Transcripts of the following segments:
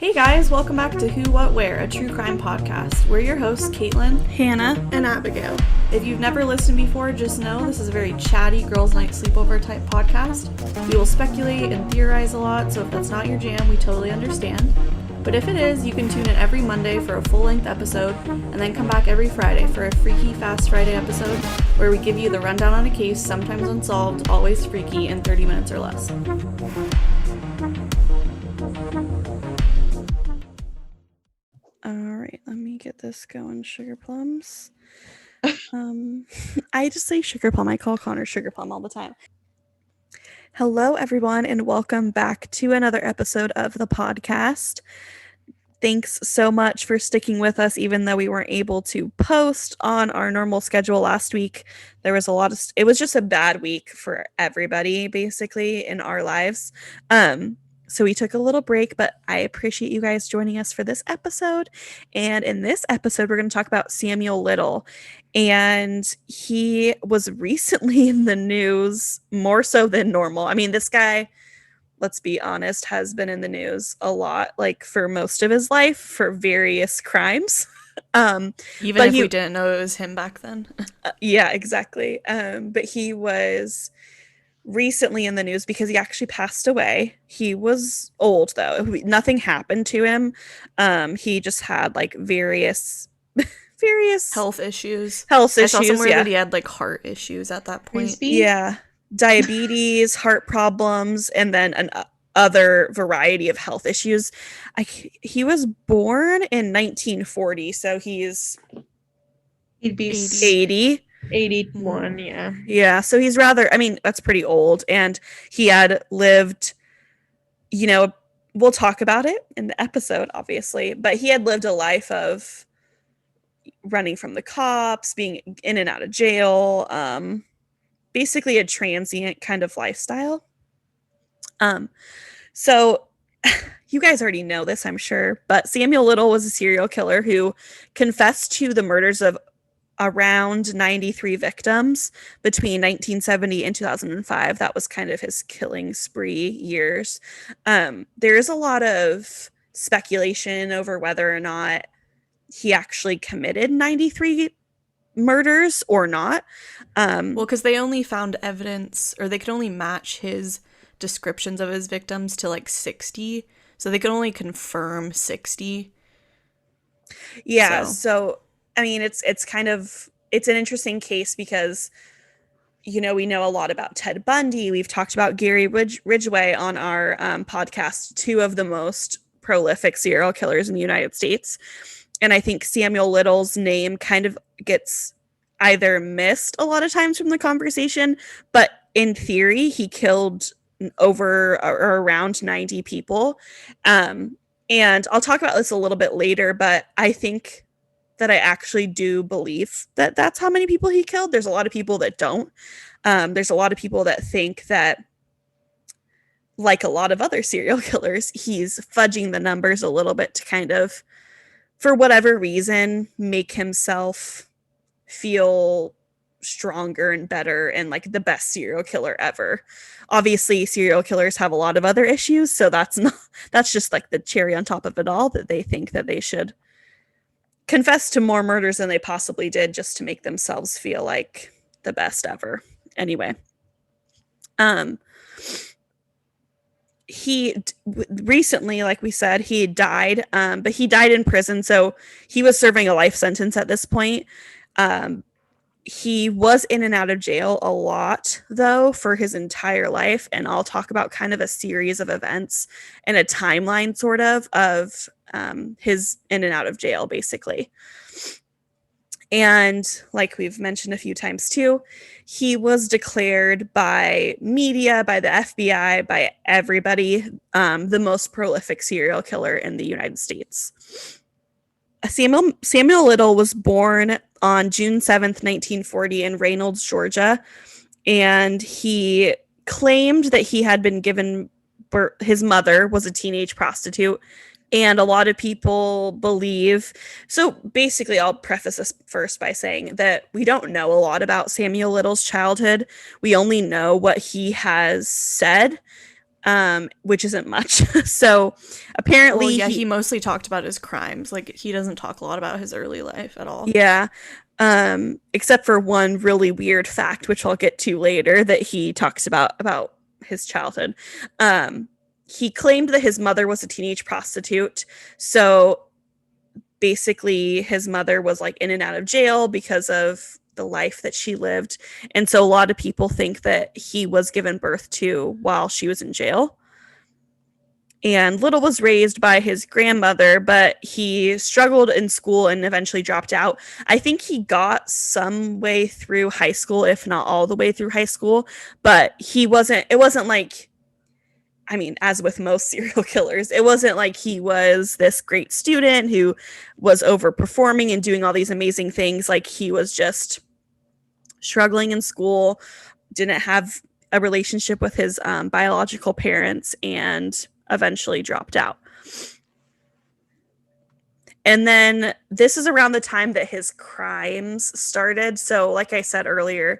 Hey guys, welcome back to Who, What, Where, a true crime podcast. We're your hosts, Caitlin, Hannah, and Abigail. If you've never listened before, just know this is a very chatty girls' night sleepover type podcast. We will speculate and theorize a lot, so if that's not your jam, we totally understand. But if it is, you can tune in every Monday for a full-length episode, and then come back every Friday for a Freaky Fast Friday episode, where we give you the rundown on a case, sometimes unsolved, always freaky, in 30 minutes or less. Alright, let me get this going. Sugar plums. I just say sugar plum. I call Connor sugar plum all the time. Hello, everyone, and welcome back to another episode of the podcast. Thanks so much for sticking with us, even though we weren't able to post on our normal schedule last week. There was it was just a bad week for everybody, basically, in our lives. So we took a little break, but I appreciate you guys joining us for this episode. And in this episode, we're going to talk about Samuel Little. And he was recently in the news more so than normal. I mean, this guy, let's be honest, has been in the news a lot, like for most of his life, for various crimes. Even if we didn't know it was him back then. Yeah, exactly. But he was recently in the news because he actually passed away. He was old, though. Nothing happened to him. He just had like various health issues. I saw somewhere that he had like heart issues at that point. Yeah. Diabetes, heart problems, and then an other variety of health issues. He was born in 1940, so he'd be 80. 81, yeah. Yeah, so he's that's pretty old. And he had lived, we'll talk about it in the episode, obviously, but he had lived a life of running from the cops, being in and out of jail, basically a transient kind of lifestyle. So you guys already know this, I'm sure, but Samuel Little was a serial killer who confessed to the murders of around 93 victims between 1970 and 2005. That was kind of his killing spree years. There is a lot of speculation over whether or not he actually committed 93 murders or not. Well, because they only found evidence, or they could only match his descriptions of his victims to like 60. So they could only confirm 60. Yeah, so I mean, it's an interesting case because, we know a lot about Ted Bundy. We've talked about Gary Ridgway on our podcast, two of the most prolific serial killers in the United States. And I think Samuel Little's name kind of gets either missed a lot of times from the conversation, but in theory, he killed over or around 90 people. And I'll talk about this a little bit later, but I think that I actually do believe that that's how many people he killed. There's a lot of people that don't. There's a lot of people that think that, like a lot of other serial killers, he's fudging the numbers a little bit to kind of, for whatever reason, make himself feel stronger and better and like the best serial killer ever. Obviously, serial killers have a lot of other issues, so that's just like the cherry on top of it all, that they think that they should confess to more murders than they possibly did just to make themselves feel like the best ever. Anyway, he recently, like we said, he died, but he died in prison, so he was serving a life sentence at this point. He was in and out of jail a lot, though, for his entire life, and I'll talk about kind of a series of events and a timeline sort of his in and out of jail, basically. And like we've mentioned a few times too, he was declared by media, by the FBI, by everybody, the most prolific serial killer in the United States. Samuel Little was born on June 7th, 1940 in Reynolds, Georgia, and he claimed that he had been given birth. His mother was a teenage prostitute, and a lot of people believe. So basically, I'll preface this first by saying that we don't know a lot about Samuel Little's childhood. We only know what he has said which isn't much. So apparently he mostly talked about his crimes. Like, he doesn't talk a lot about his early life at all. Yeah. Except for one really weird fact, which I'll get to later, that he talks about his childhood. He claimed that his mother was a teenage prostitute. So basically his mother was like in and out of jail because of the life that she lived. And so a lot of people think that he was given birth to while she was in jail. And Little was raised by his grandmother, but he struggled in school and eventually dropped out. I think he got some way through high school, if not all the way through high school, but it wasn't like, I mean, as with most serial killers, it wasn't like he was this great student who was overperforming and doing all these amazing things. Like, he was just struggling in school, didn't have a relationship with his biological parents, and eventually dropped out. And then this is around the time that his crimes started. So like I said earlier,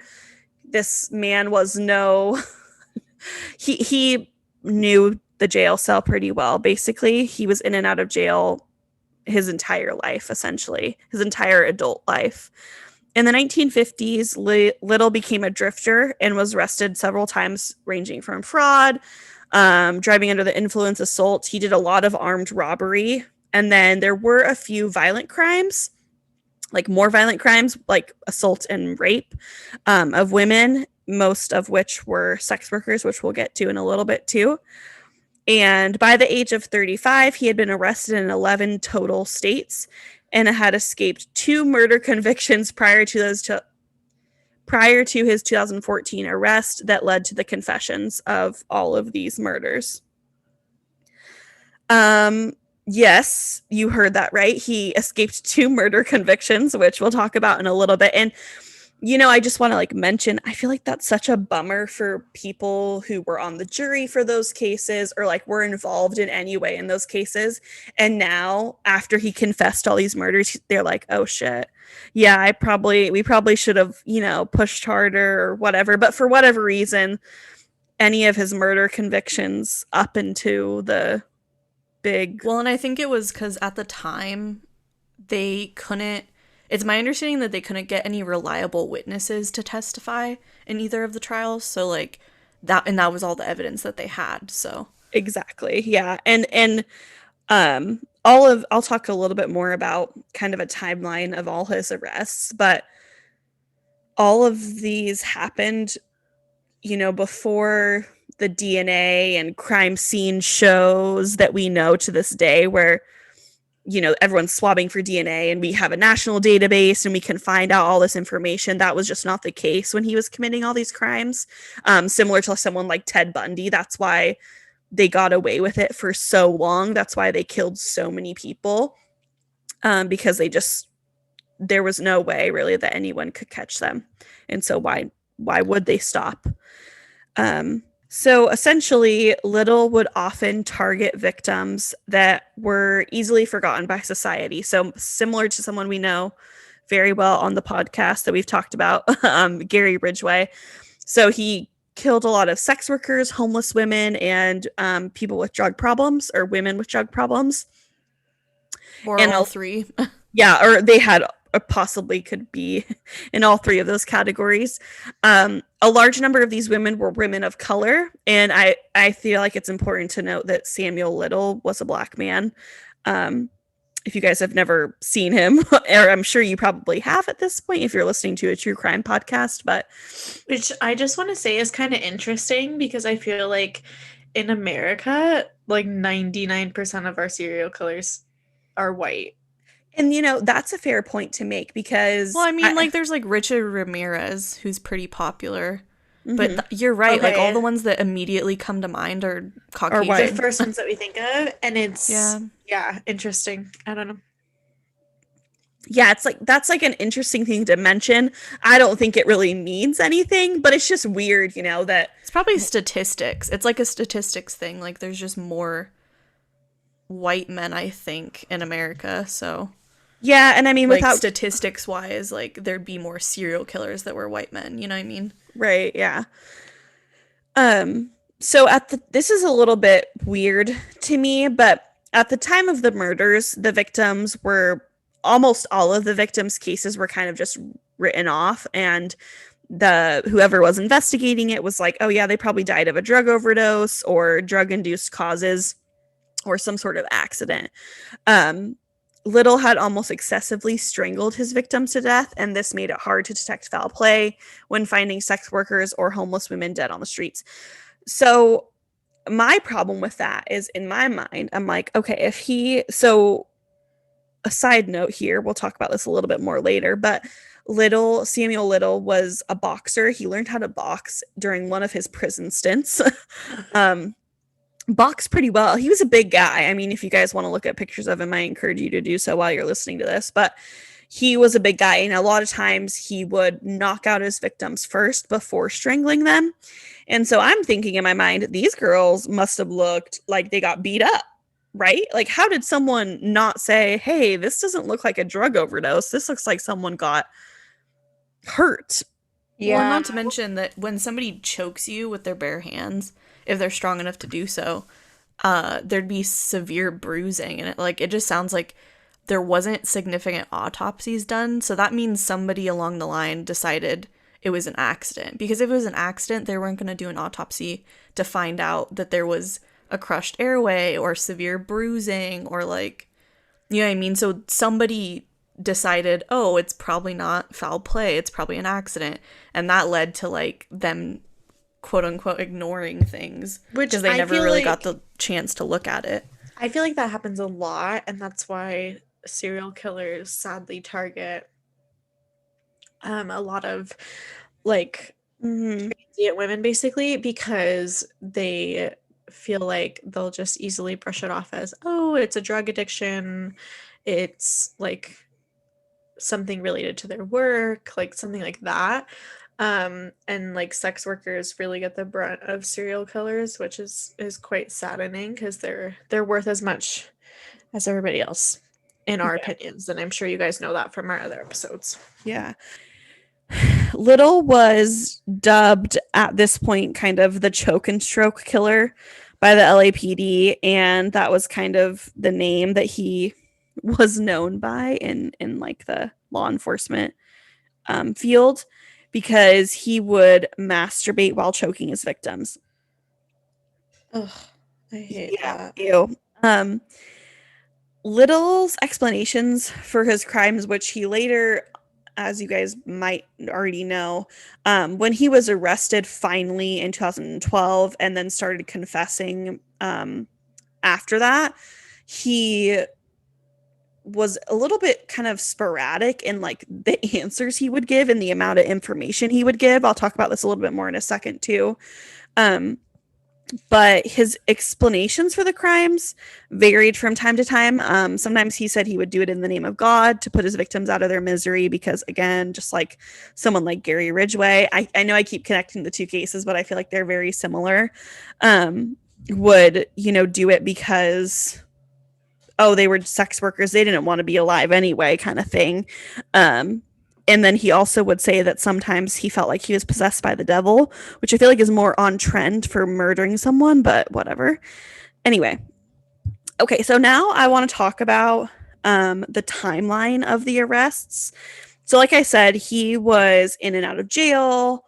this man was he knew the jail cell pretty well. Basically, he was in and out of jail his entire life, essentially, his entire adult life. In the 1950s, Little became a drifter and was arrested several times, ranging from fraud, driving under the influence, assault. He did a lot of armed robbery. And then there were a few violent crimes, like more violent crimes, like assault and rape of women, most of which were sex workers, which we'll get to in a little bit too. And by the age of 35, he had been arrested in 11 total states and had escaped 2 murder convictions prior to his 2014 arrest that led to the confessions of all of these murders. Yes, you heard that right. He escaped 2 murder convictions, which we'll talk about in a little bit. And I just want to mention, I feel like that's such a bummer for people who were on the jury for those cases, or were involved in any way in those cases. And now, after he confessed all these murders, they're like, oh shit. Yeah, we probably should have, pushed harder or whatever. But for whatever reason, any of his murder convictions up into the big. Well, and I think it was because at the time they couldn't. It's my understanding that they couldn't get any reliable witnesses to testify in either of the trials. So that was all the evidence that they had. So exactly, yeah, and I'll talk a little bit more about kind of a timeline of all his arrests, but all of these happened, before the DNA and crime scene shows that we know to this day, where everyone's swabbing for DNA and we have a national database and we can find out all this information. That was just not the case when he was committing all these crimes. Similar to someone like Ted Bundy. That's why they got away with it for so long. That's why they killed so many people. Because there was no way really that anyone could catch them. And so why would they stop? So essentially, Little would often target victims that were easily forgotten by society. So similar to someone we know very well on the podcast that we've talked about, Gary Ridgway. So he killed a lot of sex workers, homeless women, and people with drug problems, or women with drug problems. Or all 3. Yeah, or they had possibly could be in all 3 of those categories. A large number of these women were women of color, and I feel like it's important to note that Samuel Little was a Black man. If you guys have never seen him, or I'm sure you probably have at this point if you're listening to a true crime podcast, but which I just want to say is kind of interesting, because I feel like in America, 99% of our serial killers are white. And, that's a fair point to make, because... Well, I mean, there's, Richard Ramirez, who's pretty popular. Mm-hmm. But you're right. Okay. All the ones that immediately come to mind are Caucasian. Are the first ones that we think of. And it's... Yeah, interesting. I don't know. Yeah, that's an interesting thing to mention. I don't think it really means anything, but it's just weird, that... It's probably statistics. It's a statistics thing. There's just more white men, I think, in America, so... Yeah, and I mean, without statistics wise, there'd be more serial killers that were white men, you know what I mean? Right, yeah. So this is a little bit weird to me, but at the time of the murders, the victims were almost all of the victims' cases were kind of just written off, and the whoever was investigating it was like, oh yeah, they probably died of a drug overdose or drug induced causes or some sort of accident. Um, Little had almost excessively strangled his victims to death, and this made it hard to detect foul play when finding sex workers or homeless women dead on the streets. So my problem with that is, in my mind, I'm like, okay, if he, so a side note here, we'll talk about this a little bit more later, but Samuel Little was a boxer. He learned how to box during one of his prison stints. Boxed pretty well. He was a big guy. I mean, if you guys want to look at pictures of him, I encourage you to do so while you're listening to this. But he was a big guy, and a lot of times he would knock out his victims first before strangling them. And so I'm thinking in my mind, these girls must have looked like they got beat up, right? Like, how did someone not say, hey, this doesn't look like a drug overdose? This looks like someone got hurt. Yeah. Well, not to mention that when somebody chokes you with their bare hands, if they're strong enough to do so, there'd be severe bruising. And it just sounds like there wasn't significant autopsies done. So that means somebody along the line decided it was an accident. Because if it was an accident, they weren't going to do an autopsy to find out that there was a crushed airway or severe bruising or you know what I mean? So somebody decided, oh, it's probably not foul play. It's probably an accident. And that led to them quote unquote ignoring things because they never really got the chance to look at it. I feel like that happens a lot, and that's why serial killers sadly target a lot of transient women, basically, because they feel like they'll just easily brush it off as, oh, it's a drug addiction, it's something related to their work, something like that. And sex workers really get the brunt of serial killers, which is quite saddening because they're worth as much as everybody else in our opinions, and I'm sure you guys know that from our other episodes. Yeah. Little was dubbed at this point kind of the choke and stroke killer by the LAPD, and that was kind of the name that he was known by in the law enforcement field, because he would masturbate while choking his victims. Ugh, I hate that. Ew. Little's explanations for his crimes, which he later, as you guys might already know, when he was arrested finally in 2012 and then started confessing after that, he was a little bit kind of sporadic in the answers he would give and the amount of information he would give. I'll talk about this a little bit more in a second too. But his explanations for the crimes varied from time to time. Sometimes he said he would do it in the name of God to put his victims out of their misery because, again, just like someone like Gary Ridgway, I know I keep connecting the two cases, but I feel like they're very similar, would, do it because, oh, they were sex workers, they didn't want to be alive anyway, kind of thing. And then he also would say that sometimes he felt like he was possessed by the devil, which I feel like is more on trend for murdering someone, but whatever. Anyway. Okay, so now I want to talk about the timeline of the arrests. So like I said, he was in and out of jail.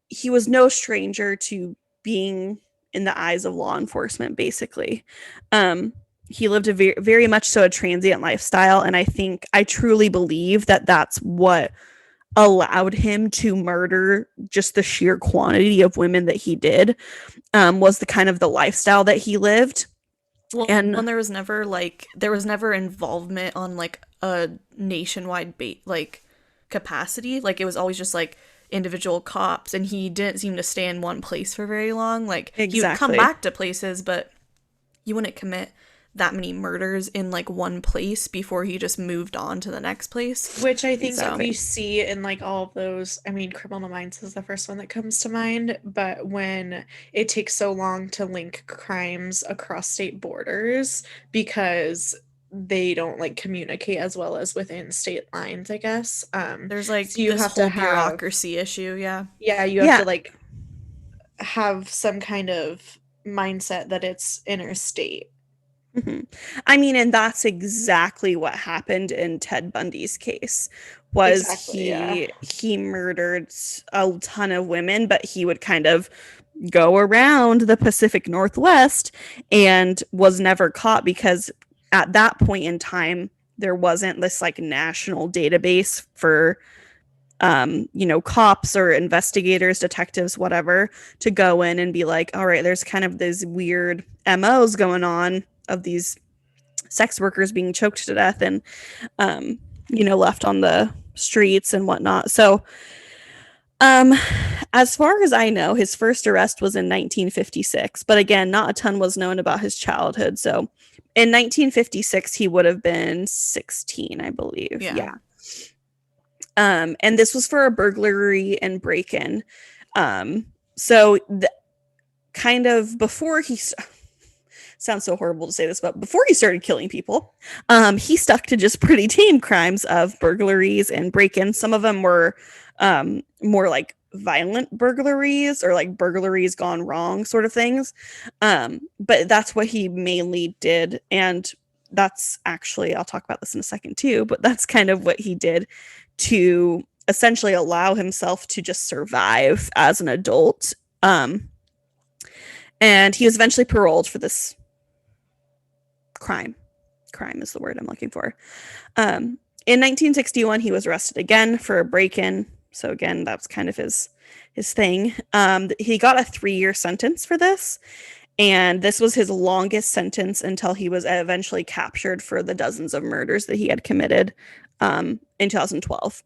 He was no stranger to being in the eyes of law enforcement, basically. He lived a very much so a transient lifestyle, and I truly believe that that's what allowed him to murder just the sheer quantity of women that he did, was the kind of the lifestyle that he lived. Well, and there was never involvement on a nationwide capacity. It was always just individual cops, and he didn't seem to stay in one place for very long. Exactly. He would come back to places, but you wouldn't commit that many murders in one place before he just moved on to the next place, which I think we see in all of those. I mean, Criminal Minds is the first one that comes to mind, but when it takes so long to link crimes across state borders because they don't communicate as well as within state lines, I guess. There's so you have to have bureaucracy issue. You have to have some kind of mindset that it's interstate. Mm-hmm. I mean, and that's exactly what happened in Ted Bundy's case. Was Exactly, yeah. he murdered a ton of women, but he would kind of go around the Pacific Northwest and was never caught because at that point in time there wasn't this like national database for cops or investigators, detectives, whatever, to go in and be like, all right, there's kind of these weird MOs going on of these sex workers being choked to death and left on the streets and whatnot. So as far as I know, his first arrest was in 1956, but again, not a ton was known about his childhood. So in 1956 he would have been 16, I believe. Yeah. And this was for a burglary and break-in. So kind of before he sounds so horrible to say this, but before he started killing people, he stuck to just pretty tame crimes of burglaries and break-ins. Some of them were more like violent burglaries or like burglaries gone wrong sort of things. But that's what he mainly did. And that's actually, I'll talk about this in a second too, but that's kind of what he did to essentially allow himself to just survive as an adult. And he was eventually paroled for this crime. Crime is the word I'm looking for. In 1961, he was arrested again for a break-in. So again, that's kind of his thing. He got a 3-year sentence for this. And this was his longest sentence until he was eventually captured for the dozens of murders that he had committed in 2012.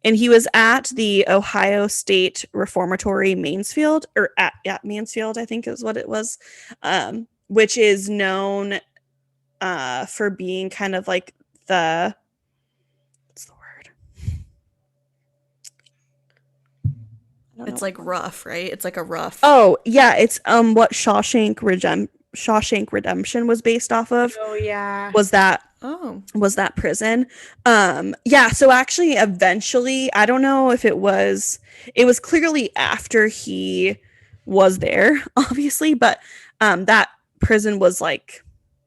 And he was at the Ohio State Reformatory Mansfield, or at Mansfield, I think is what it was, which is known for being kind of like the, what's the word? It's like rough, right? It's like a rough. Oh, yeah. It's what Shawshank Redemption was based off of. Oh, yeah. Was that prison. Yeah, so actually eventually, I don't know if it was clearly after he was there, obviously, but that prison was like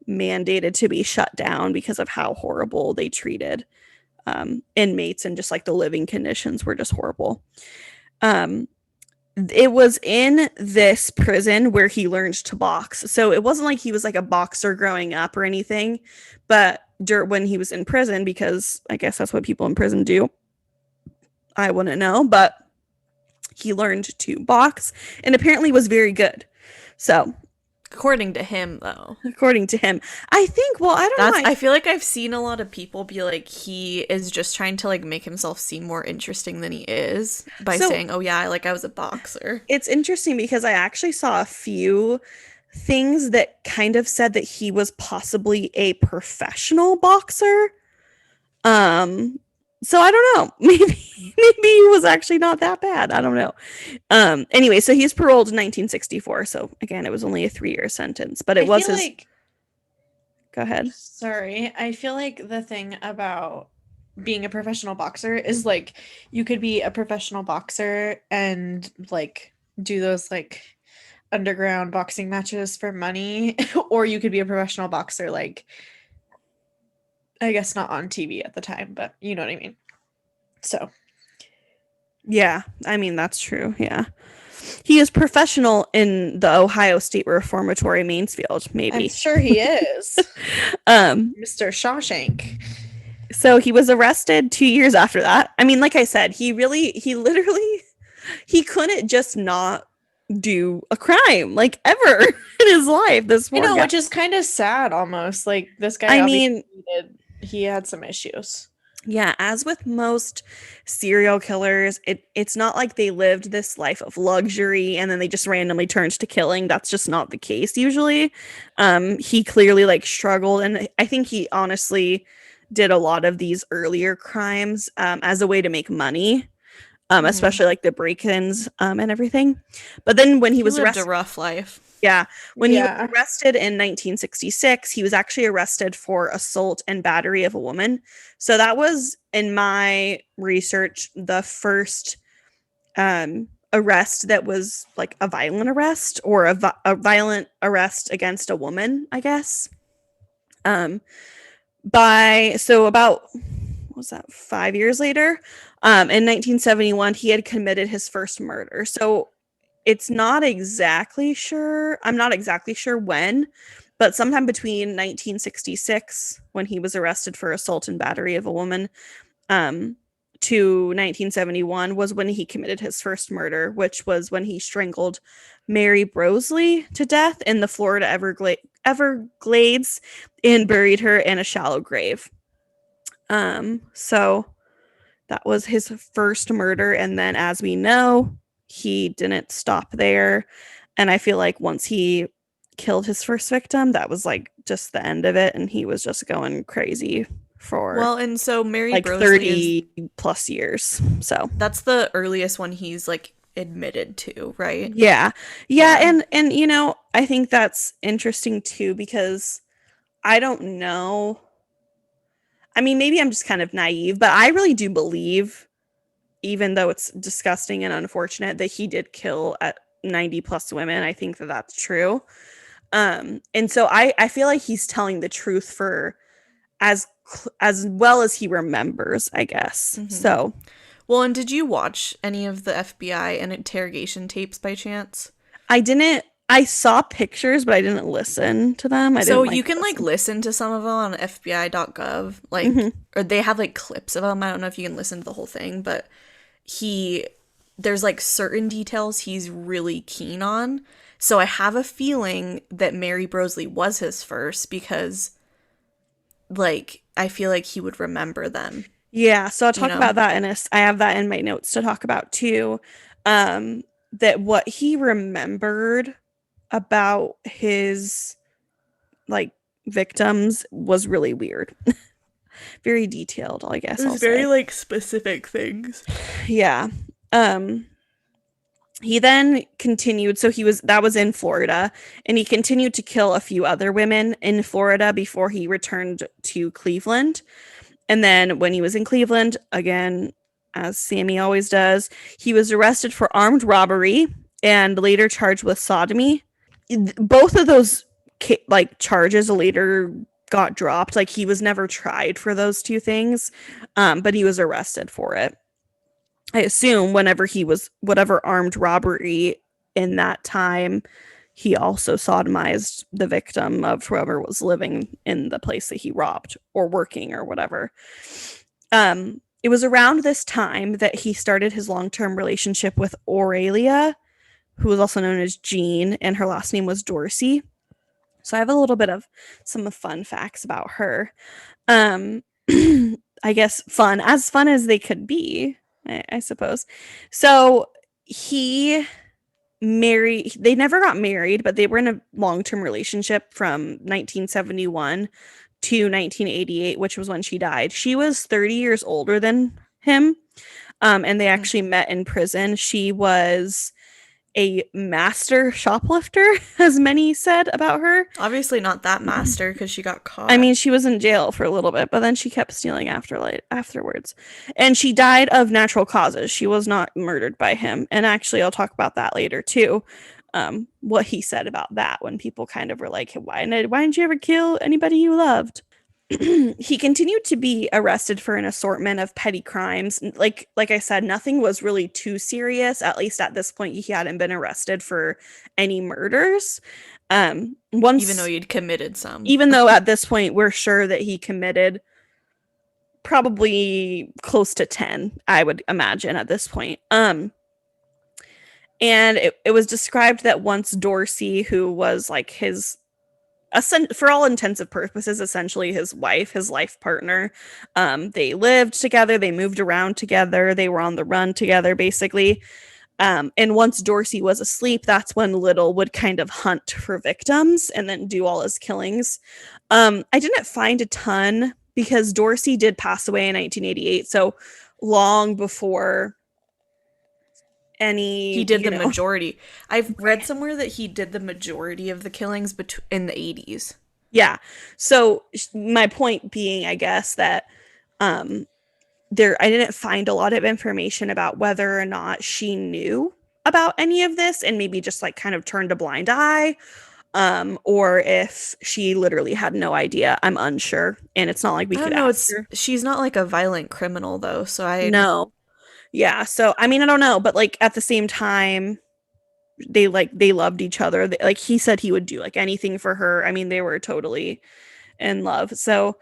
mandated to be shut down because of how horrible they treated inmates, and just like the living conditions were just horrible. It was in this prison where he learned to box. So it wasn't like he was like a boxer growing up or anything, but when he was in prison, because I guess that's what people in prison do, I wouldn't know, but he learned to box and apparently was very good. So according to him, though. According to him. I think, well, I don't know. I feel like I've seen a lot of people be like, he is just trying to like make himself seem more interesting than he is by saying, oh yeah, I was a boxer. It's interesting because I actually saw a few things that kind of said that he was possibly a professional boxer. So I don't know. Maybe he was actually not that bad. I don't know. Anyway, so he's paroled in 1964. So again, it was only a 3-year sentence, but it was his. Go ahead. Sorry. I feel like the thing about being a professional boxer is like you could be a professional boxer and like do those like underground boxing matches for money, or you could be a professional boxer like, I guess not on TV at the time, but you know what I mean. So, yeah, I mean, that's true. Yeah. He is professional in the Ohio State Reformatory Mansfield, maybe. I'm sure he is. Mr. Shawshank. So he was arrested 2 years after that. I mean, like I said, he couldn't just not do a crime like ever in his life. This poor guy. Which is kind of sad almost. Like this guy, he had some issues. Yeah, as with most serial killers, it's not like they lived this life of luxury and then they just randomly turned to killing. That's just not the case usually. He clearly like struggled, and I think he honestly did a lot of these earlier crimes as a way to make money, especially like the break-ins and everything. But then when he was lived a rough life. Yeah. When he was arrested in 1966, he was actually arrested for assault and battery of a woman. So that was, in my research, the first arrest that was like a violent arrest, or a violent arrest against a woman, I guess. About, what was that, 5 years later, in 1971, he had committed his first murder. So it's not exactly sure. I'm not exactly sure when, but sometime between 1966, when he was arrested for assault and battery of a woman, to 1971 was when he committed his first murder, which was when he strangled Mary Brosley to death in the Florida Everglades and buried her in a shallow grave. So that was his first murder. And then, as we know, he didn't stop there. And I feel like once he killed his first victim, that was like just the end of it. And he was just going crazy for and so Mary like Brosley 30 plus years. So that's the earliest one he's like admitted to, right? yeah. And you know, I think that's interesting too, because I don't know. I mean, maybe I'm just kind of naive, but I really do believe, even though it's disgusting and unfortunate, that he did kill at 90 plus women. I think that that's true. And so I feel like he's telling the truth for as well as he remembers, I guess. Mm-hmm. So, well, and did you watch any of the FBI and interrogation tapes by chance? I didn't. I saw pictures, but I didn't listen to them. You can like listen to some of them on FBI.gov, like, or they have like clips of them. I don't know if you can listen to the whole thing, but there's like certain details he's really keen on. So I have a feeling that Mary Brosley was his first, because like I feel like he would remember them. Yeah, so I'll talk about that I have that in my notes to talk about too. That what he remembered about his like victims was really weird. Very detailed, I guess. It was very like specific things. Yeah. He then continued, so that was in Florida, and he continued to kill a few other women in Florida before he returned to Cleveland. And then when he was in Cleveland, again, as Sammy always does, he was arrested for armed robbery and later charged with sodomy. Both of those like charges later got dropped. Like, he was never tried for those two things, but he was arrested for it. I assume whatever armed robbery in that time, he also sodomized the victim of whoever was living in the place that he robbed or working or whatever. It was around this time that he started his long-term relationship with Aurelia, who was also known as Jean, and her last name was Dorsey. So I have a little bit of some fun facts about her. I guess as fun as they could be, I suppose. So they never got married, but they were in a long-term relationship from 1971 to 1988, which was when she died. She was 30 years older than him, and they actually met in prison. She was a master shoplifter, as many said about her. Obviously not that master, because she got caught. I mean, she was in jail for a little bit, but then she kept stealing afterwards. And she died of natural causes. She was not murdered by him. And actually, I'll talk about that later too. What he said about that, when people kind of were like, why didn't you ever kill anybody you loved? He continued to be arrested for an assortment of petty crimes. Like I said, nothing was really too serious. At least at this point, he hadn't been arrested for any murders. Even though he'd committed some. Even though at this point, we're sure that he committed probably close to 10, I would imagine at this point. And it was described that once Dorsey, who was like his, for all intents and purposes, essentially his wife, his life partner, they lived together, they moved around together, they were on the run together, basically. And once Dorsey was asleep, that's when Little would kind of hunt for victims and then do all his killings. I didn't find a ton, because Dorsey did pass away in 1988, so long before he did the majority. I've read somewhere that he did the majority of the killings in the 80s. Yeah. So my point being, I guess, that I didn't find a lot of information about whether or not she knew about any of this and maybe just like kind of turned a blind eye, or if she literally had no idea. I'm unsure, and it's not like we I could don't know. ask her. She's not like a violent criminal though, so No. Yeah, so I mean, I don't know, but like at the same time, they loved each other. Like he said he would do like anything for her. I mean, they were totally in love. So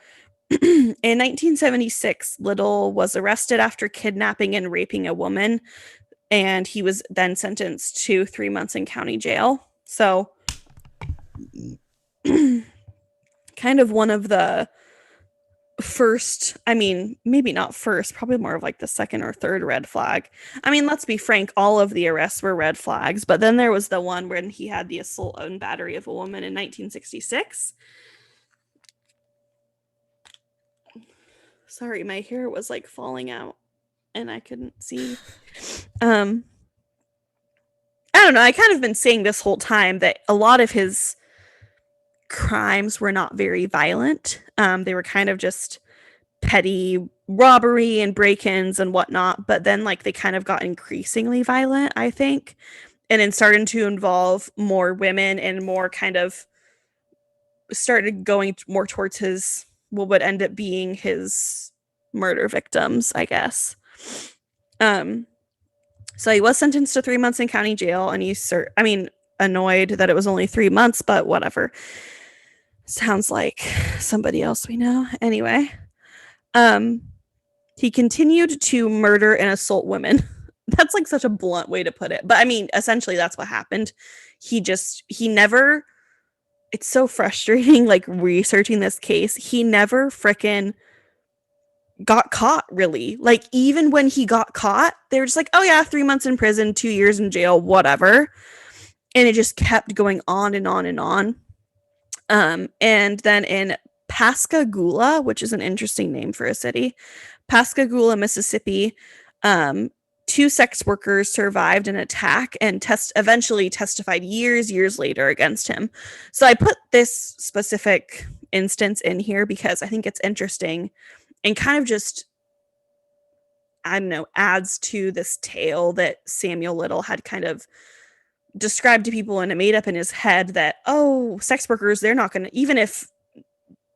in 1976, Little was arrested after kidnapping and raping a woman, and he was then sentenced to 3 months in county jail. So kind of one of the first, I mean, maybe not first, probably more of like the second or third red flag. I mean, let's be frank, all of the arrests were red flags, but then there was the one when he had the assault and battery of a woman in 1966. Sorry, my hair was like falling out and I couldn't see. I don't know, I kind of been saying this whole time that a lot of his crimes were not very violent. They were kind of just petty robbery and break-ins and whatnot, but then like they kind of got increasingly violent, I think, and then started to involve more women and more kind of started going more towards his what would end up being his murder victims, I guess. So he was sentenced to 3 months in county jail, and I mean, annoyed that it was only 3 months, but whatever. Sounds like somebody else we know. Anyway, he continued to murder and assault women. That's like such a blunt way to put it, but I mean, essentially that's what happened. He never, it's so frustrating like researching this case. He never frickin' got caught, really. Like, even when he got caught, they were just like, oh yeah, 3 months in prison, 2 years in jail, whatever. And it just kept going on and on and on. And then in Pascagoula, which is an interesting name for a city, Pascagoula, Mississippi, 2 sex workers survived an attack and eventually testified years later against him. So I put this specific instance in here because I think it's interesting and kind of just, I don't know, adds to this tale that Samuel Little had kind of described to people and it made up in his head that, oh, sex workers, they're not going to, even if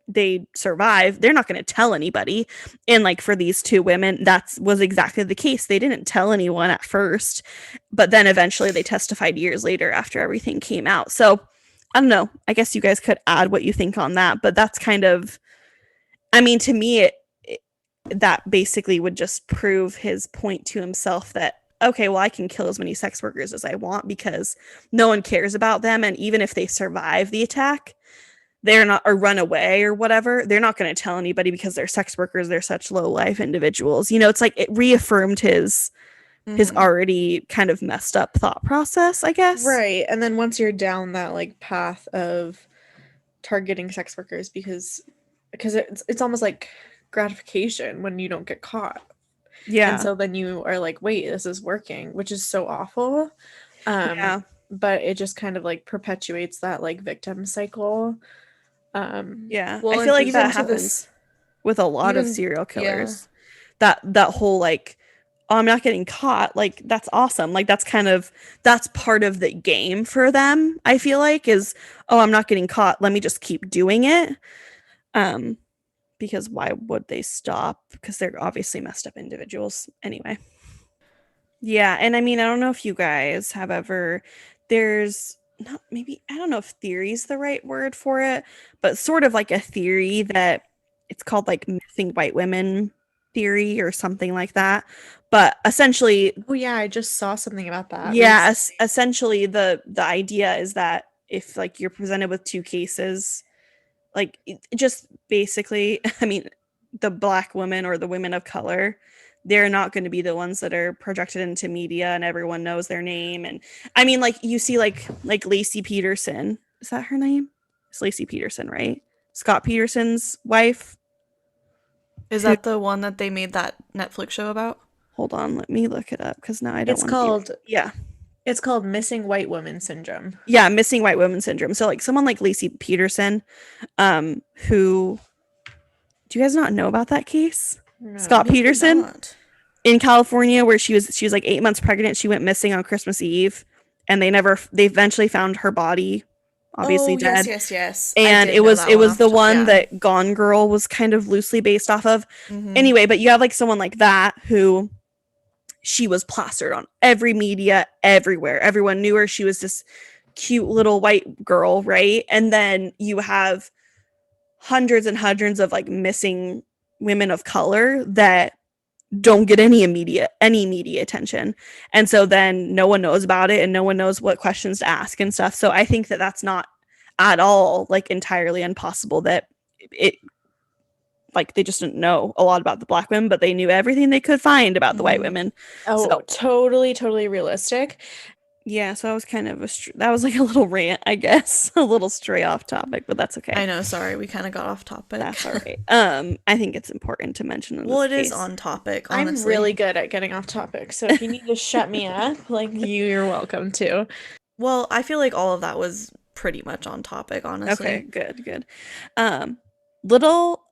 they survive, they're not going to tell anybody. And like for these 2 women, that was exactly the case. They didn't tell anyone at first, but then eventually they testified years later after everything came out. So I don't know, I guess you guys could add what you think on that, but that's kind of, I mean, to me, that basically would just prove his point to himself that, okay, well, I can kill as many sex workers as I want because no one cares about them. And even if they survive the attack, they're not, or run away or whatever, they're not going to tell anybody because they're sex workers. They're such low life individuals. You know, it's like it reaffirmed his already kind of messed up thought process, I guess. Right. And then once you're down that like path of targeting sex workers because it's almost like gratification when you don't get caught. Yeah. And so then you are like, wait, this is working, which is so awful. Yeah. But it just kind of like perpetuates that like victim cycle. Yeah. Well, I feel like even that to happens this- with a lot of even- serial killers. That whole like, oh, I'm not getting caught. Like, that's awesome. Like, that's part of the game for them, I feel like, is, oh, I'm not getting caught. Let me just keep doing it. Because why would they stop? Because they're obviously messed up individuals. Anyway. Yeah, and I mean, I don't know if you guys have ever, there's not, maybe, I don't know if theory is the right word for it, but sort of like a theory that it's called like missing white women theory or something like that. But essentially, Oh yeah, I just saw something about that. yeah, essentially the idea is that if like you're presented with 2 cases, like just basically, I mean, the Black women or the women of color, they're not going to be the ones that are projected into media and everyone knows their name. And I mean, like you see like Lacey Peterson, is that her name? It's Lacey Peterson, right? Scott Peterson's wife. Is that the one that they made that Netflix show about? Hold on, let me look it up because now I don't It's yeah. It's called missing white woman syndrome. Yeah, missing white women syndrome. So like someone like Lacey Peterson, who, do you guys not know about that case? No. Scott Peterson? in California where she was like 8 months pregnant. She went missing on Christmas Eve, and they eventually found her body, obviously dead. Yes. I And did know that it one was off the the top. one Yeah. that Gone Girl was kind of loosely based off of. Mhm. Anyway, but you have like someone like that who she was plastered on every media, everywhere. Everyone knew her. She was this cute little white girl, right? And then you have hundreds and hundreds of like missing women of color that don't get any media attention. And so then no one knows about it and no one knows what questions to ask and stuff. So I think that that's not at all like entirely impossible that it like they just didn't know a lot about the black women, but they knew everything they could find about the white women. Oh, So totally realistic. yeah, so I was kind of that was like a little rant, I guess, a little stray off topic, but that's okay. I know, sorry, we kind of got off topic. That's all right. I think it's important to mention in well, this it case. is on topic, honestly. I'm really good at getting off topic, so if you need to shut me up, like you're welcome to. Well, I feel like all of that was pretty much on topic, honestly. Okay, good. Little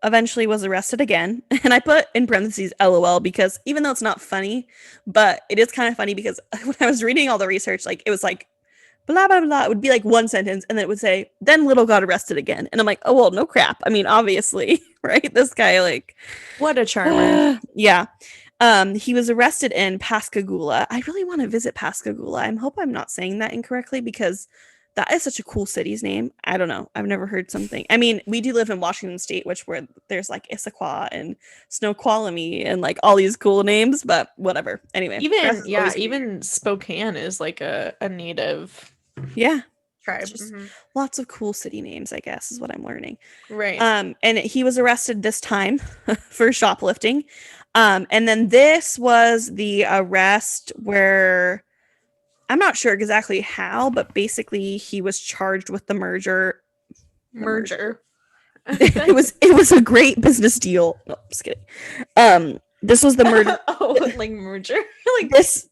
eventually was arrested again, and I put in parentheses LOL because even though it's not funny, but it is kind of funny because when I was reading all the research, like it was like blah blah blah, it would be like one sentence and then it would say then Little got arrested again, and I'm like, oh well, no crap, I mean obviously, right? This guy, like, what a charmer. Yeah. He was arrested in Pascagoula. I really want to visit Pascagoula. I hope I'm not saying that incorrectly because that is such a cool city's name. I don't know. I've never heard something. I mean, we do live in Washington State, where there's like Issaquah and Snoqualmie and like all these cool names, but whatever. Anyway, even Spokane is like a native tribe. Lots of cool city names, I guess, is what I'm learning. Right. And he was arrested this time for shoplifting. And then this was the arrest where I'm not sure exactly how, but basically he was charged with the merger. It was a great business deal. No, just kidding. This was the murder. Like merger. Like this.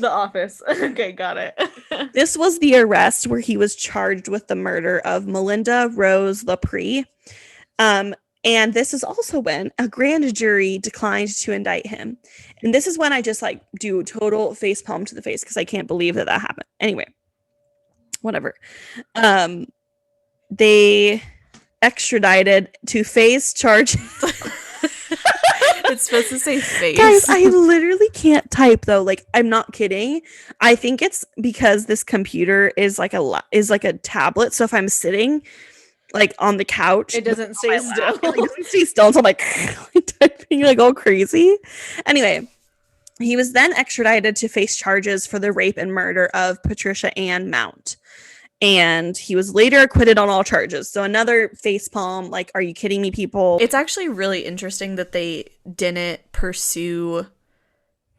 The Office. Okay, got it. This was the arrest where he was charged with the murder of Melinda Rose Lapre. And this is also when a grand jury declined to indict him. And this is when I just like do total face palm to the face because I can't believe that happened. Anyway, whatever. They extradited to face charges. It's supposed to say face. Guys, I literally can't type though. Like, I'm not kidding. I think it's because this computer is like a tablet. So if I'm sitting like on the couch, it doesn't stay still. It doesn't stay still. So I'm like typing like all crazy. Anyway, he was then extradited to face charges for the rape and murder of Patricia Ann Mount. And he was later acquitted on all charges. So another facepalm, like, are you kidding me, people? It's actually really interesting that they didn't pursue,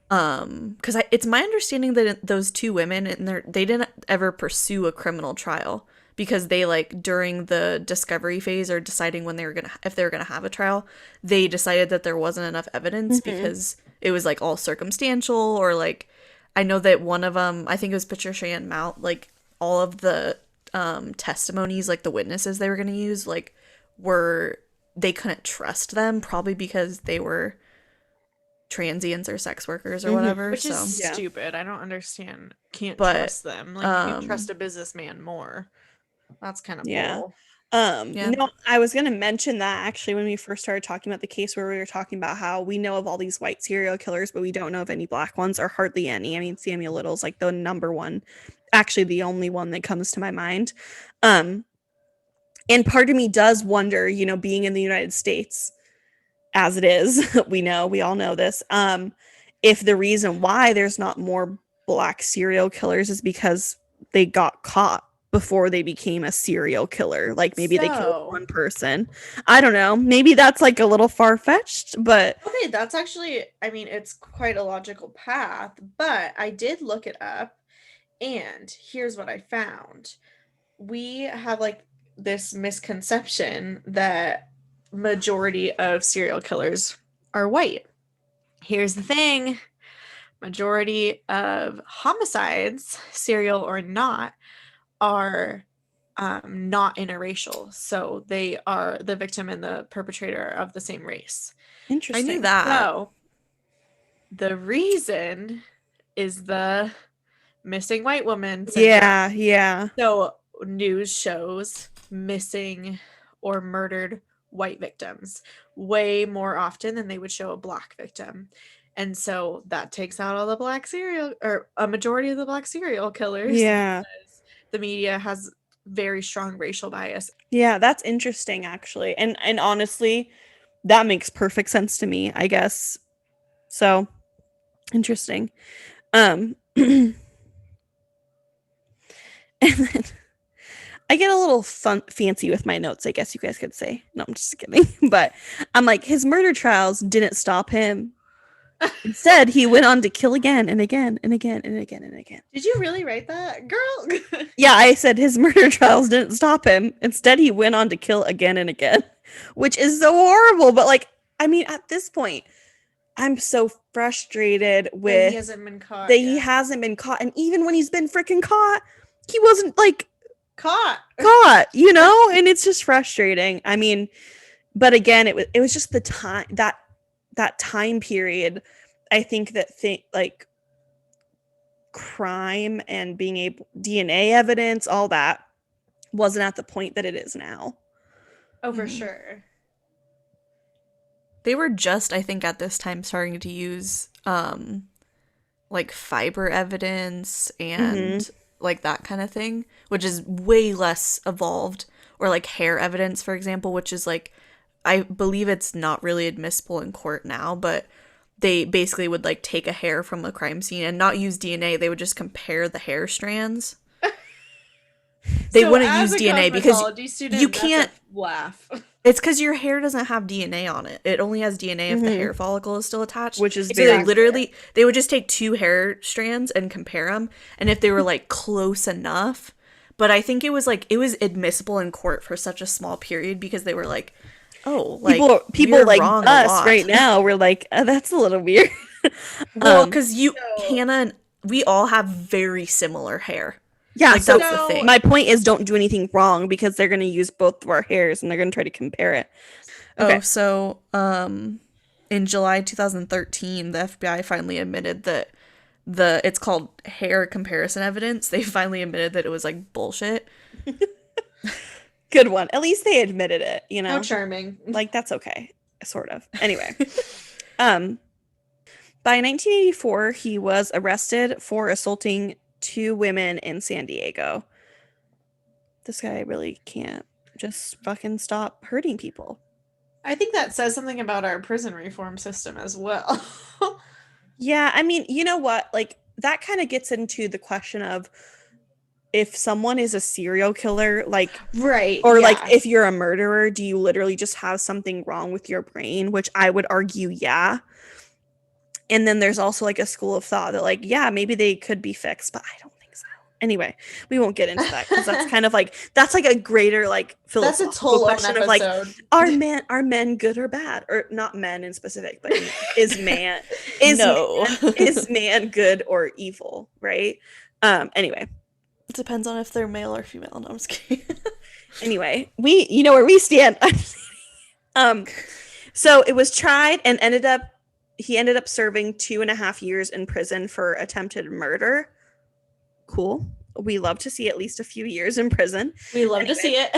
because it's my understanding that those two women, they didn't ever pursue a criminal trial because they, like, during the discovery phase or deciding when if they were gonna have a trial, they decided that there wasn't enough evidence because it was, like, all circumstantial, or, like, I know that one of them, I think it was Patricia Ann Mount, like, all of the testimonies, like the witnesses they were going to use, like, they couldn't trust them, probably because they were transients or sex workers or whatever. Which is stupid. I don't understand. Can't trust them. Like, you can trust a businessman more. That's kind of bull. No, I was going to mention that actually when we first started talking about the case, where we were talking about how we know of all these white serial killers, but we don't know of any black ones, or hardly any. I mean, Samuel Little's like the number one, actually the only one that comes to my mind. And part of me does wonder, being in the United States as it is, we all know this, if the reason why there's not more black serial killers is because they got caught before they became a serial killer. Like, maybe they killed one person. I don't know. Maybe that's like a little far-fetched, but okay, that's actually, I mean, it's quite a logical path, but I did look it up, and here's what I found. We have like this misconception that majority of serial killers are white. Here's the thing. Majority of homicides, serial or not, are not interracial. So they are the victim and the perpetrator of the same race. Interesting. I knew that. So The reason is the missing white woman syndrome. Yeah. So news shows missing or murdered white victims way more often than they would show a black victim. And so that takes out all the black serial or a majority of the black serial killers. Yeah. Because the media has very strong racial bias. Yeah, that's interesting actually. And honestly, that makes perfect sense to me, I guess. So, interesting. And then I get a little fancy with my notes, I guess you guys could say. No, I'm just kidding. But I'm like, his murder trials didn't stop him. Instead, he went on to kill again and again and again and again and again. Did you really write that, girl? Yeah, I said his murder trials didn't stop him. Instead, he went on to kill again and again, which is so horrible. But like, I mean, at this point, I'm so frustrated with he hasn't been caught. That he hasn't been caught. And even when he's been freaking caught, he wasn't like caught, you know? And it's just frustrating. I mean, but again, it was just the time that time period. I think that like crime and being able DNA evidence, all that wasn't at the point that it is now. Oh, for sure. They were just, I think, at this time starting to use like fiber evidence and like that kind of thing, which is way less evolved. Or like hair evidence, for example, which is like, I believe it's not really admissible in court now, but they basically would like take a hair from a crime scene and not use DNA. They would just compare the hair strands. They wouldn't use DNA because you can't laugh. It's because your hair doesn't have DNA on it. It only has DNA if the hair follicle is still attached. Which is so they would just take 2 hair strands and compare them, and if they were like close enough. But I think it was admissible in court for such a small period because they were like, oh, like people like us right now, we're like, oh, that's a little weird. Well, because Hannah and we all have very similar hair. Yeah, like, so that's the thing. My point is, don't do anything wrong because they're going to use both of our hairs and they're going to try to compare it. Okay. Oh, so in July 2013, the FBI finally admitted that it's called hair comparison evidence. They finally admitted that it was like bullshit. Good one. At least they admitted it, you know. How charming. Like, that's okay, sort of. Anyway, by 1984, he was arrested for assaulting 2 women in San Diego. This guy really can't just fucking stop hurting people. I think that says something about our prison reform system as well. Yeah, I mean, you know what? Like, that kind of gets into the question of if someone is a serial killer, like, right, or like if you're a murderer, do you literally just have something wrong with your brain? Which I would argue, yeah. And then there's also like a school of thought that like, yeah, maybe they could be fixed, but I don't think so. Anyway, we won't get into that because that's kind of like, that's like a greater like philosophical question of like, are men good or bad? Or not men in specific, but is man good or evil, right? Anyway. It depends on if they're male or female. No, I'm just kidding. Anyway, you know where we stand. So it was tried and he ended up serving 2.5 years in prison for attempted murder. Cool. We love to see at least a few years in prison. We love to see it.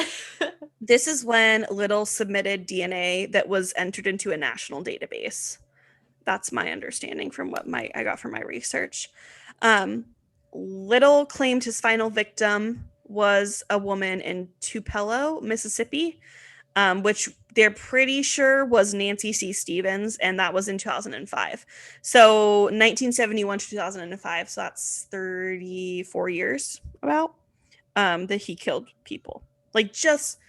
This is when Little submitted DNA that was entered into a national database. That's my understanding from what I got from my research. Little claimed his final victim was a woman in Tupelo, Mississippi, which they're pretty sure was Nancy C. Stevens, and that was in 2005. So 1971 to 2005, so that's 34 years about that he killed people. Like, just,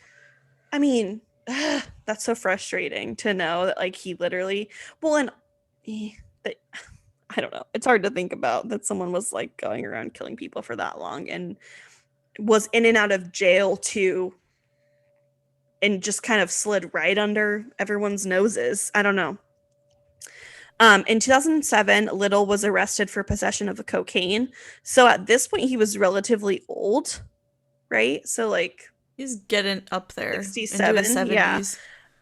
I mean, that's so frustrating to know that like he literally, I don't know. It's hard to think about that someone was like going around killing people for that long and was in and out of jail too, and just kind of slid right under everyone's noses. I don't know. In 2007, Little was arrested for possession of cocaine. So at this point, he was relatively old, right? So like he's getting up there, 67, yeah.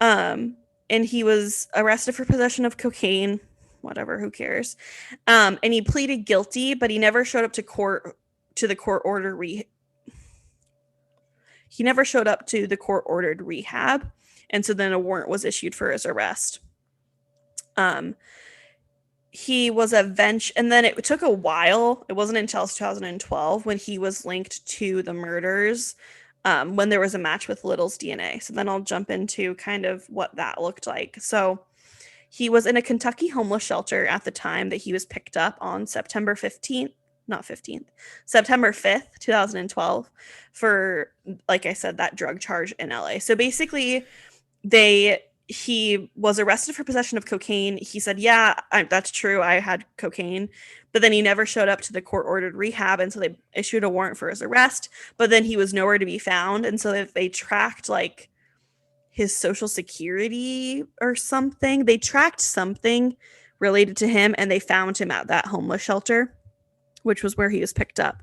And he was arrested for possession of cocaine. whatever, who cares? And he pleaded guilty, but he never showed up to court to the court order he never showed up to the court ordered rehab, and so then a warrant was issued for his arrest. He was and then it took a while. It wasn't until 2012 when he was linked to the murders, when there was a match with Little's DNA. So then I'll jump into kind of what that looked like. So he was in a Kentucky homeless shelter at the time that he was picked up on September 5th, 2012, for, like I said, that drug charge in LA. So basically, he was arrested for possession of cocaine. He said, yeah, that's true, I had cocaine. But then he never showed up to the court-ordered rehab, and so they issued a warrant for his arrest. But then he was nowhere to be found, and so they tracked, like, his social security or something. They tracked something related to him, and they found him at that homeless shelter, which was where he was picked up.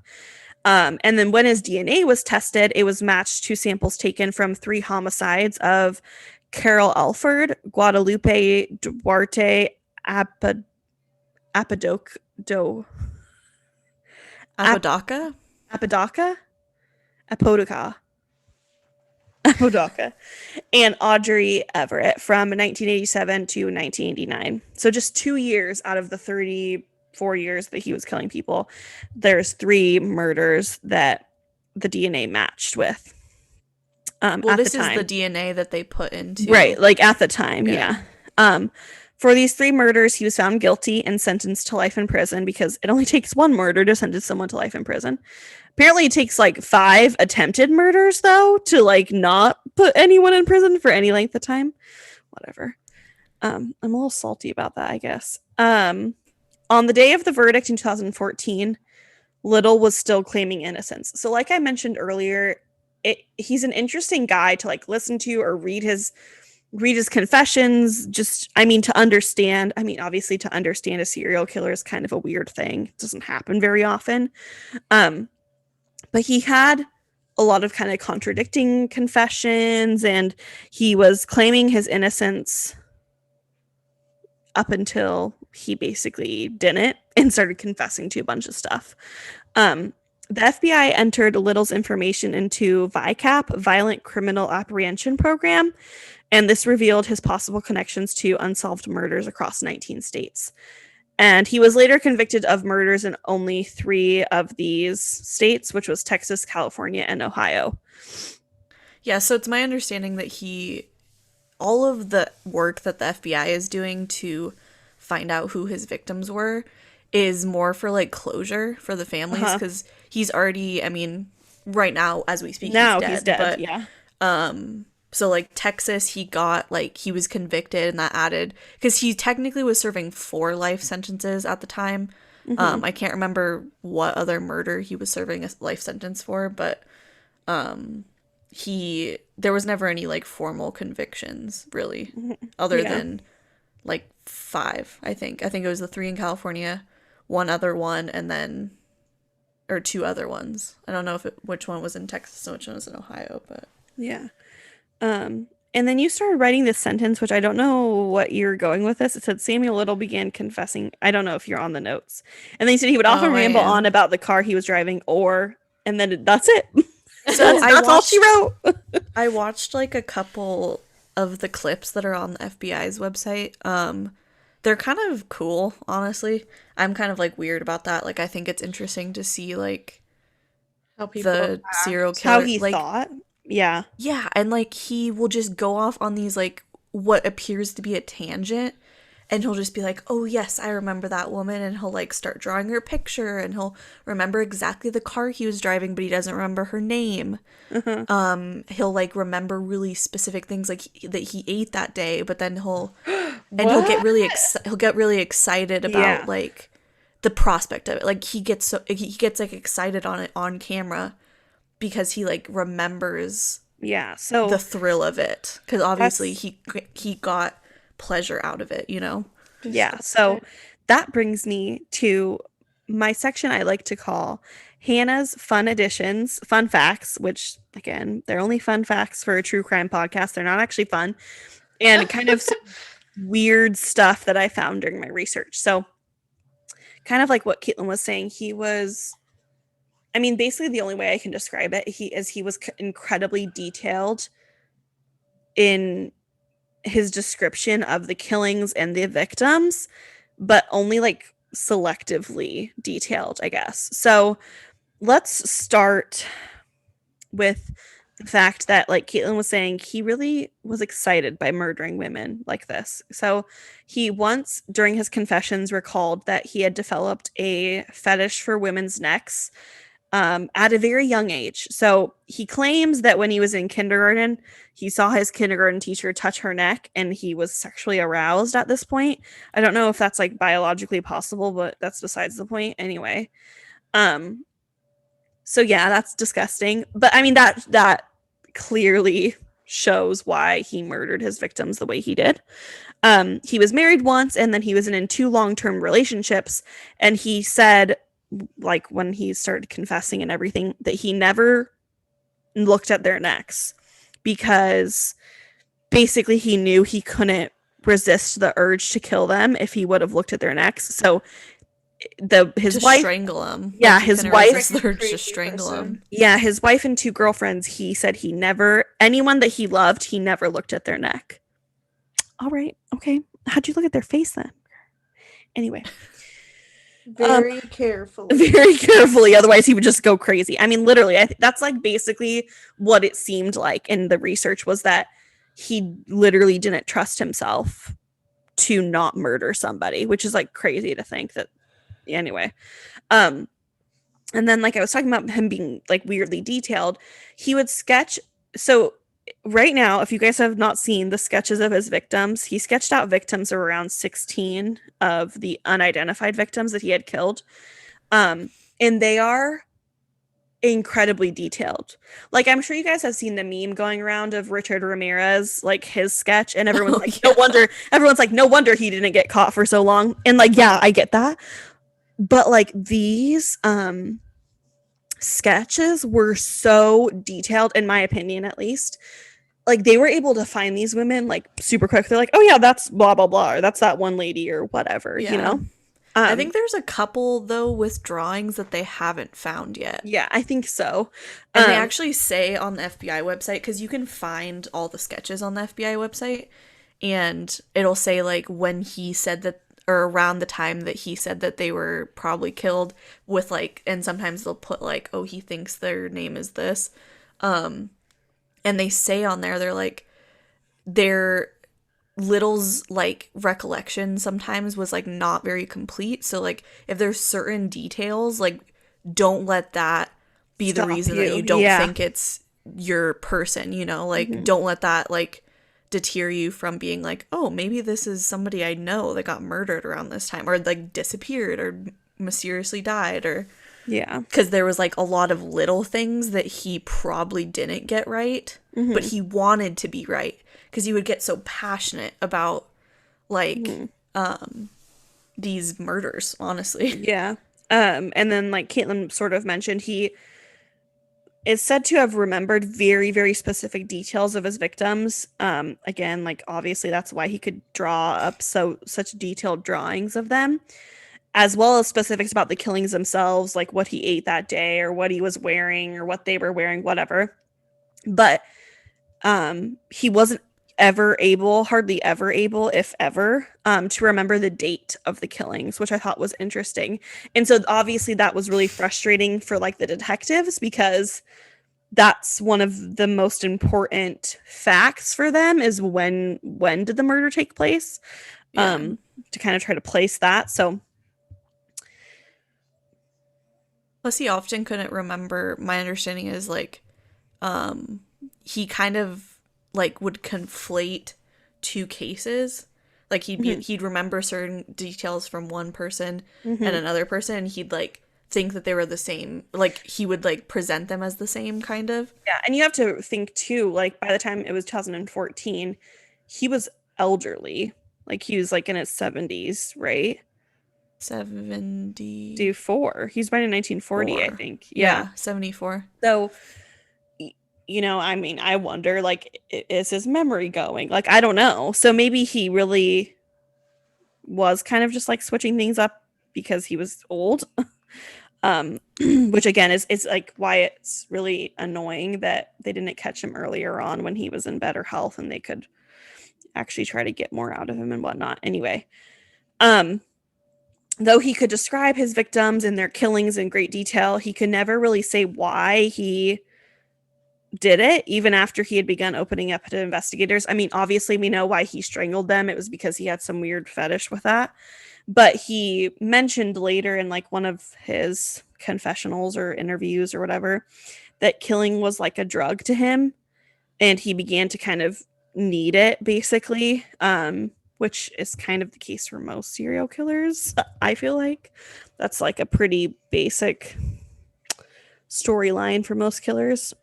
And then when his DNA was tested, it was matched to samples taken from 3 homicides of Carol Alford, Guadalupe Duarte, Apodaca. And Audrey Everett from 1987 to 1989. So just 2 years out of the 34 years that he was killing people, there's 3 murders that the DNA matched with. Well, this is the DNA that they put into. Right, like at the time, yeah. For these 3 murders, he was found guilty and sentenced to life in prison, because it only takes 1 murder to sentence someone to life in prison. Apparently, it takes like 5 attempted murders, though, to like not put anyone in prison for any length of time. Whatever. I'm a little salty about that, I guess. On the day of the verdict in 2014, Little was still claiming innocence. So like I mentioned earlier, he's an interesting guy to like listen to or read his confessions. To understand. Obviously to understand a serial killer is kind of a weird thing. It doesn't happen very often. But he had a lot of kind of contradicting confessions, and he was claiming his innocence up until he basically didn't and started confessing to a bunch of stuff. The FBI entered Little's information into VICAP, Violent Criminal Apprehension Program, and this revealed his possible connections to unsolved murders across 19 states. And he was later convicted of murders in only 3 of these states, which was Texas, California, and Ohio. Yeah, so it's my understanding that all of the work that the FBI is doing to find out who his victims were is more for like closure for the families, because he's already, right now as we speak, he's dead. But, yeah. So like Texas, he was convicted, and that added, because he technically was serving 4 life sentences at the time. I can't remember what other murder he was serving a life sentence for, but there was never any like formal convictions really, other than like 5. I think it was the 3 in California, 1 other one, and then or 2 other ones. I don't know which one was in Texas and which one was in Ohio, but yeah. And then you started writing this sentence, which I don't know what you're going with this. It said Samuel Little began confessing. I don't know if you're on the notes. And then he said he would often ramble on about the car he was driving, and then that's it. So that's all she wrote. I watched like a couple of the clips that are on the FBI's website. They're kind of cool, honestly. I'm kind of like weird about that. Like, I think it's interesting to see like how people serial killer, how he thought. Yeah. Yeah, and like he will just go off on these like what appears to be a tangent, and he'll just be like, "Oh yes, I remember that woman," and he'll like start drawing her picture, and he'll remember exactly the car he was driving, but he doesn't remember her name. He'll like remember really specific things like that he ate that day, but then he'll get really excited about like the prospect of it. Like he gets like excited on it on camera, because he like remembers so the thrill of it, because obviously he got pleasure out of it, so that brings me to my section I like to call Hannah's fun facts, which again, they're only fun facts for a true crime podcast. They're not actually fun, and kind of weird stuff that I found during my research. So kind of like what Caitlin was saying, basically the only way I can describe it, he was incredibly detailed in his description of the killings and the victims, but only like selectively detailed, I guess. So let's start with the fact that, like Caitlin was saying, he really was excited by murdering women like this. So he once, during his confessions, recalled that he had developed a fetish for women's necks at a very young age. So he claims that when he was in kindergarten, he saw his kindergarten teacher touch her neck and he was sexually aroused at this point. I don't know if that's like biologically possible, but that's besides the point anyway. So yeah, that's disgusting. But I mean that clearly shows why he murdered his victims the way he did. He was married once and then he was in 2 long-term relationships, and he said, like when he started confessing and everything, that he never looked at their necks because basically he knew he couldn't resist the urge to kill them if he would have looked at their necks. So his wife strangle him. Yeah, his wife to strangle him. Yeah, his wife and 2 girlfriends, he said anyone that he loved, he never looked at their neck. All right. Okay. How'd you look at their face then? Anyway. Very carefully. Very carefully, otherwise he would just go crazy. I mean, literally, that's like basically what it seemed like in the research, was that he literally didn't trust himself to not murder somebody, which is like crazy to think that. Anyway, and then like I was talking about him being like weirdly detailed, he would sketch. So right now, if you guys have not seen the sketches of his victims, he sketched out victims of around 16 of the unidentified victims that he had killed. And they are incredibly detailed. Like, I'm sure you guys have seen the meme going around of Richard Ramirez, like his sketch, and everyone's no wonder he didn't get caught for so long. And like, yeah, I get that. But like these sketches were so detailed, in my opinion at least. Like, they were able to find these women like super quick. They're like, oh yeah, that's blah blah blah, or that's that one lady or whatever. You know, I think there's a couple though with drawings that they haven't found yet. Yeah, I think so. And they actually say on the FBI website, because you can find all the sketches on the FBI website, and it'll say like when he said that, or around the time that he said that they were probably killed, with like, and sometimes they'll put like, oh, he thinks their name is this. And they say on there, they're like, their Little's like recollection sometimes was like not very complete. So like if there's certain details, like don't let that be the reason that you don't think it's your person, you know, like don't let that like deter you from being like, oh, maybe this is somebody I know that got murdered around this time, or like disappeared or mysteriously died, or because there was like a lot of little things that he probably didn't get right, but he wanted to be right because he would get so passionate about like these murders, honestly. And then like Caitlin sort of mentioned, he is said to have remembered very, very specific details of his victims. Again, like obviously that's why he could draw up such detailed drawings of them, as well as specifics about the killings themselves, like what he ate that day or what he was wearing or what they were wearing, whatever. But he wasn't hardly ever able, if ever, to remember the date of the killings, which I thought was interesting. And so obviously that was really frustrating for like the detectives, because that's one of the most important facts for them, is when did the murder take place, to kind of try to place that. So plus he often couldn't remember. My understanding is like he kind of like would conflate 2 cases. Like he'd remember certain details from one person and another person, and he'd like think that they were the same. Like he would like present them as the same, kind of. Yeah, and you have to think too, like by the time it was 2014, he was elderly. Like he was like in his 70s, right? 74. He's born in 1940, I think. Yeah, 74. So I mean, I wonder, like, is his memory going? Like, I don't know. So maybe he really was kind of just like switching things up because he was old. Which again is like why it's really annoying that they didn't catch him earlier on when he was in better health and they could actually try to get more out of him and whatnot. Anyway, though he could describe his victims and their killings in great detail, he could never really say why he did it, even after he had begun opening up to investigators. I mean, obviously, we know why he strangled them. It was because he had some weird fetish with that. But he mentioned later in like one of his confessionals or interviews or whatever that killing was like a drug to him, and he began to kind of need it, basically, which is kind of the case for most serial killers. I feel like that's like a pretty basic storyline for most killers.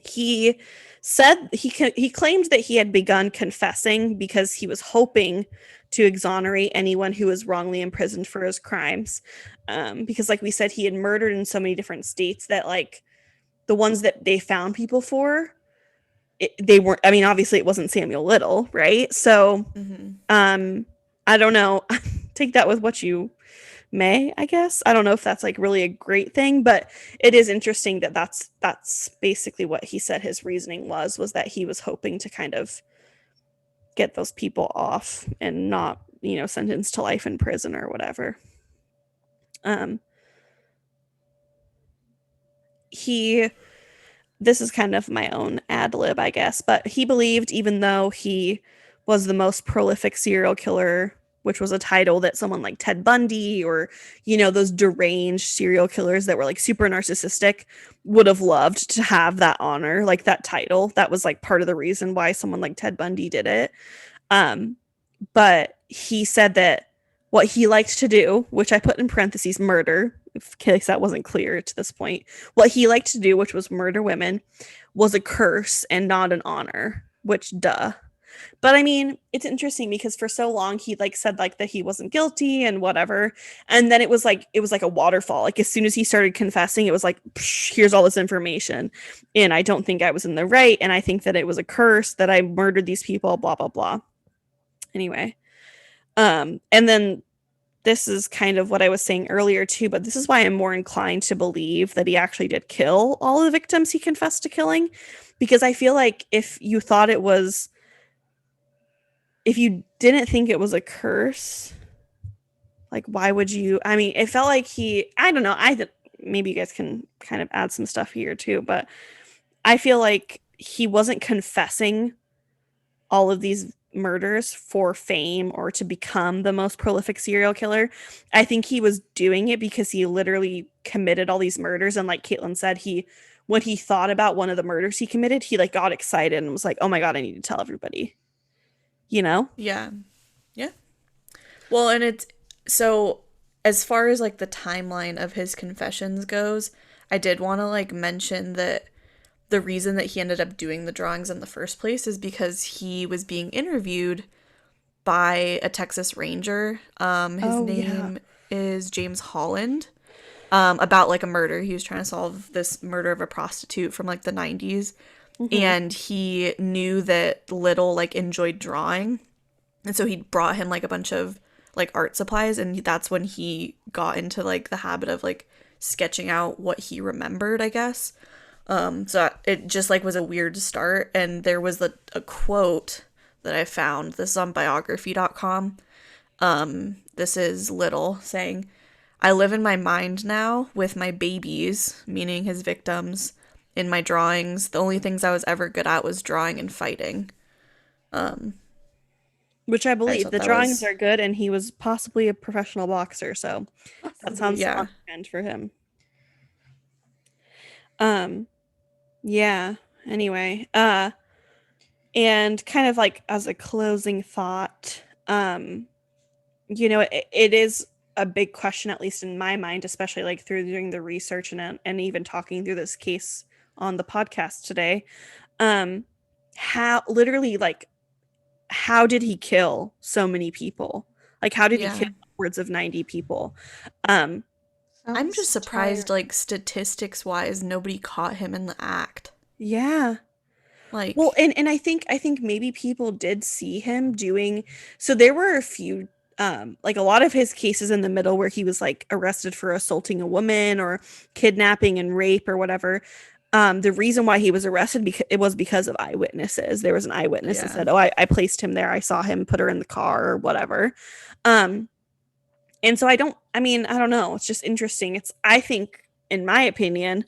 He said he claimed that he had begun confessing because he was hoping to exonerate anyone who was wrongly imprisoned for his crimes, because like we said, he had murdered in so many different states that like the ones that they found people for, they weren't, I mean, obviously it wasn't Samuel Little, right? So I don't know. Take that with what you may, I guess. I don't know if that's like really a great thing, but it is interesting that that's basically what he said his reasoning was that he was hoping to kind of get those people off and not, sentenced to life in prison or whatever. This is kind of my own ad lib, I guess, but he believed even though he was the most prolific serial killer, which was a title that someone like Ted Bundy or, those deranged serial killers that were like super narcissistic would have loved to have that honor, like that title. That was like part of the reason why someone like Ted Bundy did it. But he said that what he liked to do, which I put in parentheses, murder, in case that wasn't clear to this point, what he liked to do, which was murder women, was a curse and not an honor, which duh. But I mean, it's interesting because for so long he like said like that he wasn't guilty and whatever. And then it was like a waterfall. Like as soon as he started confessing, it was like, here's all this information. And I don't think I was in the right. And I think that it was a curse that I murdered these people, blah, blah, blah. Anyway. And then this is kind of what I was saying earlier too, but this is why I'm more inclined to believe that he actually did kill all the victims he confessed to killing. Because I feel like if you didn't think it was a curse, like why would you? I mean, it felt like I don't know. Maybe you guys can kind of add some stuff here too, but I feel like he wasn't confessing all of these murders for fame or to become the most prolific serial killer. I think he was doing it because he literally committed all these murders, and like Caitlin said, when he thought about one of the murders he committed, he like got excited and was like, oh my god, I need to tell everybody. Yeah. Well, and it's so as far as like the timeline of his confessions goes, I did want to like mention that the reason that he ended up doing the drawings in the first place is because he was being interviewed by a Texas Ranger. His name is James Holland. About like a murder. He was trying to solve this murder of a prostitute from like the 90s. Mm-hmm. And he knew that Little like enjoyed drawing. And so he brought him like a bunch of like art supplies, and that's when he got into like the habit of like sketching out what he remembered, I guess. So it just like was a weird start. And there was a quote that I found. This is on biography.com. This is Little saying, "I live in my mind now with my babies," meaning his victims, "in my drawings. The only things I was ever good at was drawing and fighting." Which I believe. The drawings are good, and he was possibly a professional boxer, so that sounds on trend for him. Yeah. Anyway, and kind of like as a closing thought, it is a big question, at least in my mind, especially like through doing the research and even talking through this case on the podcast today. How did he kill so many people? Like, how did he kill upwards of 90 people? I'm just Sounds surprised, tiring. like, statistics-wise, nobody caught him in the act. Yeah. Like, Well, and I think maybe people did see him doing, so there were a few like a lot of his cases in the middle where he was like arrested for assaulting a woman or kidnapping and rape or whatever. The reason why he was arrested, because it was because of eyewitnesses. There was an eyewitness that yeah. said, "Oh, I placed him there. I saw him put her in the car or whatever." Um, and so I mean, I don't know. It's just interesting. I think, in my opinion,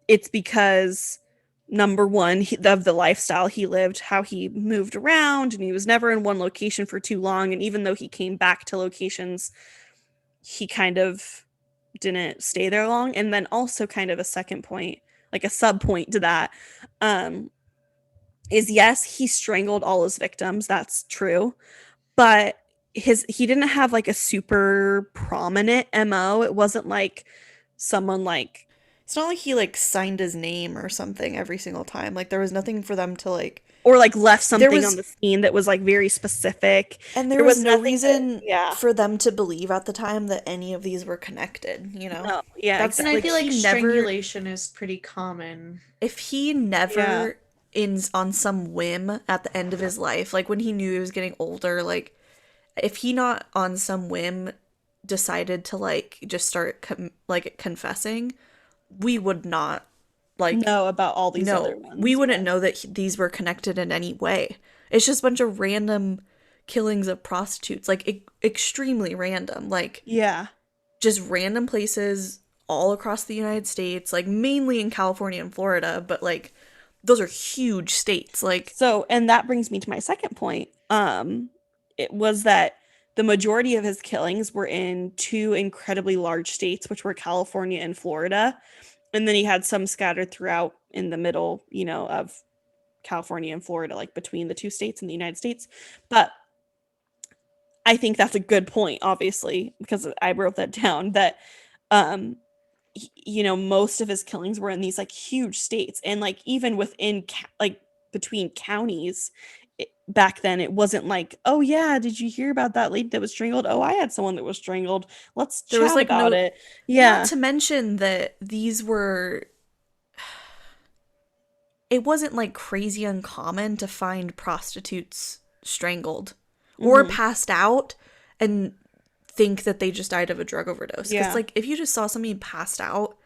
it's because number one, of the lifestyle he lived, how he moved around, and he was never in one location for too long. And even though he came back to locations, he kind of didn't stay there long. And then also, kind of a second point, like a sub point to that, um, is yes, he strangled all his victims. That's true, but he didn't have like a super prominent MO. It wasn't like someone like, It's not like he, like, signed his name or something every single time. Like, there was nothing for them to, like, or like left there something on was, the scene that was like very specific. and there There was was no nothing that, reason yeah, for them to believe at the time that any of these were connected, you know? no, yeah, That's, And I like, exactly. feel like he never, strangulation is pretty common. if he Yeah, never, on some whim at the end of his life, like, when he knew he was getting older, like, if he not on some whim decided to, like, just start like confessing, we would not, like, know about all these other no, we ones. wouldn't Yeah, know that these were connected in any way. It's just a bunch of random killings of prostitutes, like, extremely random, like, yeah. just random places all across the United States, like, mainly in California and Florida, but, like, those are huge states, like, So, and that brings me to my second point. It was that the majority of his killings were in two incredibly large states, which were California and Florida. And then he had some scattered throughout in the middle, of California and Florida, like between the two states in the United States. But I think that's a good point, obviously, because I wrote that down, that um most of his killings were in these like huge states, and like even within like between counties, back then it wasn't like, "Oh yeah, did you hear about that lady that was strangled? Oh, I had someone that was strangled. Let's there was, chat like, about no, it." not Yeah. to mention that these were, it wasn't, like, crazy uncommon to find prostitutes strangled or Hmm. passed out and think that they just died of a drug overdose. Because, Yeah. like, if you just saw somebody passed out,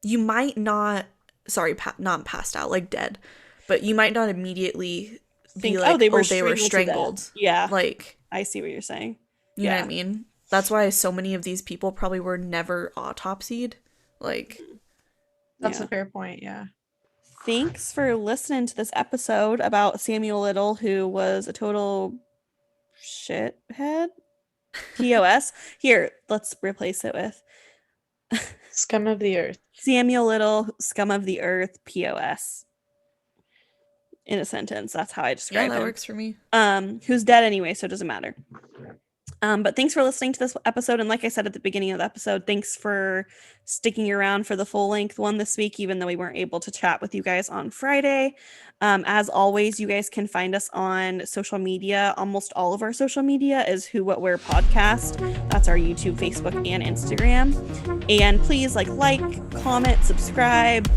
you might not, sorry, not passed out, like dead, but you might not immediately be Think, "Oh, like, they were oh, they were strangled to death." strangled. Yeah. Like, I see what you're saying. you know what I Yeah. mean? That's why so many of these people probably were never autopsied. Like, That's Yeah. a fair point, yeah. Thanks for listening to this episode about Samuel Little, who was a total shithead. POS. Here, let's replace it with Scum of the earth. Samuel Little, scum of the earth, POS. In a sentence, that's how I yeah, describe that him. works for me. Who's dead anyway, so it doesn't matter. But thanks for listening to this episode. And like I said at the beginning of the episode, thanks for sticking around for the full length one this week, even though we weren't able to chat with you guys on Friday. As always, you guys can find us on social media. Almost all of our social media is Who What Where Podcast. That's our YouTube, Facebook, and Instagram. And please like, comment, subscribe,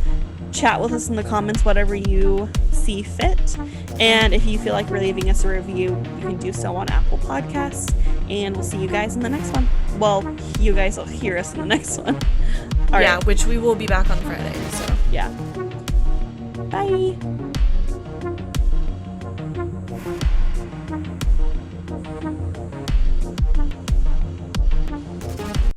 chat with us in the comments, whatever you see fit. And if you feel like leaving us a review, you can do so on Apple Podcasts. And we'll see you guys in the next one. Well, you guys will hear us in the next one. All yeah, right. which we will be back on Friday, so. Yeah. Bye.